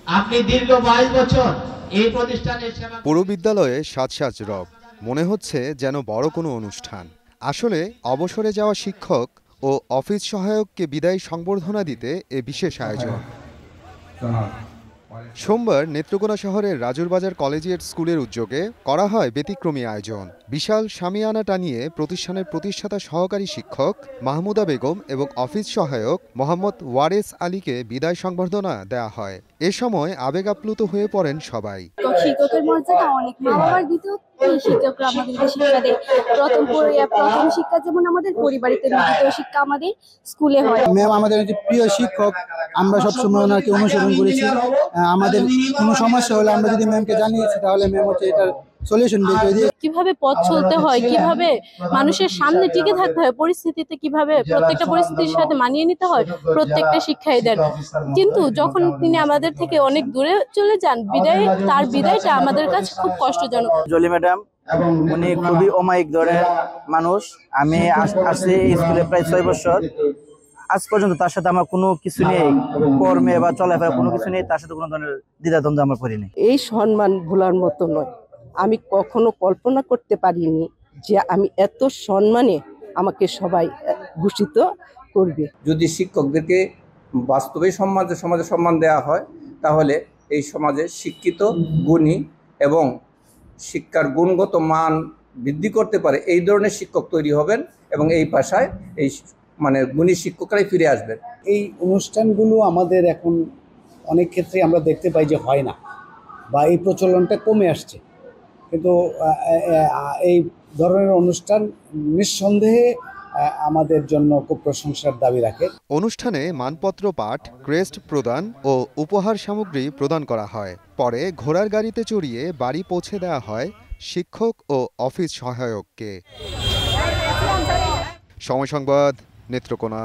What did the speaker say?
আপনি দীর্ঘ 22 বছর এই প্রতিষ্ঠানের সেবা। পুরো বিদ্যালয়ে সাজ রব, মনে হচ্ছে যেন বড় কোনো অনুষ্ঠান। আসলে অবসরে যাওয়া শিক্ষক ও অফিস সহায়ককে বিদায়ী সংবর্ধনা দিতে এ বিশেষ আয়োজন। সোমবার নেত্রকোনা শহরের রাজুরবাজার কলেজিয়েট স্কুলের উদ্যোগে করা হয় ব্যতিক্রমী আয়োজন। বিশাল শামিয়ানা টানিয়ে প্রতিষ্ঠানের প্রতিষ্ঠাতা সহকারী শিক্ষক মাহমুদা বেগম এবং অফিস সহায়ক মোহাম্মদ ওয়ারেস আলীকে বিদায় সংবর্ধনা দেয়া হয়। এ সময় আবেগ আপ্লুত হয়ে পড়েন সবাই। শিক্ষকের মর্যাদা অনেক। মা বাবার দ্বিতীয় শিক্ষকরা আমাদেরকে শিক্ষা দেয়। প্রথম শিক্ষা যেমন আমাদের পরিবারে, তেমনি দ্বিতীয় শিক্ষা আমাদের স্কুলে হয়। ম্যাম আমাদের প্রিয় শিক্ষক, আমরা সবসময় ওনাকে অনুসরণ করেছি। আমাদের কোনো সমস্যা হলে আমরা যদি ম্যামকে জানিয়েছি, তাহলে ম্যাম হচ্ছে এটার সলিউশন বের করে দিয়ে। কিভাবে পথ চলতে হয়, কিভাবে মানুষের সামনে টিকে থাকতে হয়, পরিস্থিতিতে কিভাবে প্রত্যেকটা পরিস্থিতির সাথে মানিয়ে নিতে হয়, প্রত্যেকটা শিক্ষাই দেন। কিন্তু যখন তিনি আমাদের থেকে অনেক দূরে চলে যান, তার বিদায়টা আমাদের কাছে খুব কষ্টজনক। জলি ম্যাডাম উনি খুবই অমায়িক ধরনের মানুষ। আমি আসছি এই স্কুলে প্রায় 6 বছর। আজ পর্যন্ত তার সাথে আমার কোনো কিছু নেই, কর্মে বা চলাফেরা কোনো কিছু নেই, তার সাথে কোনো ধরনের দ্বিধাদ্বন্দ্ব আমার করিনি। এই সম্মান ভোলার মতো নয়। আমি কখনো কল্পনা করতে পারিনি যে আমি এত সম্মানে আমাকে সবাই ভূষিত করবে। যদি শিক্ষকদেরকে বাস্তবে সমাজে সম্মান দেওয়া হয়, তাহলে এই সমাজে শিক্ষিত, গুণী এবং শিক্ষার গুণগত মান বৃদ্ধি করতে পারে এই ধরনের শিক্ষক তৈরি হবেন এবং এই ভাষায় এই গুণী শিক্ষকরাই ফিরে আসবেন। এই অনুষ্ঠানগুলো আমাদের এখন অনেক ক্ষেত্রে আমরা দেখতে পাই যে হয় না, বা এই প্রচলনটা কমে আসছে। কিন্তু এই ধরনের অনুষ্ঠান নিঃসন্দেহে আমাদের জন্য খুব প্রশংসার দাবি রাখে। অনুষ্ঠানে মানপত্র পাঠ, ক্রেস্ট প্রদান ও উপহার সামগ্রী প্রদান করা হয়। পরে ঘোড়ার গাড়িতে চড়িয়ে বাড়ি পৌঁছে দেওয়া হয় শিক্ষক ও অফিস সহায়ককে। সময় সংবাদ, নেত্রকোনা।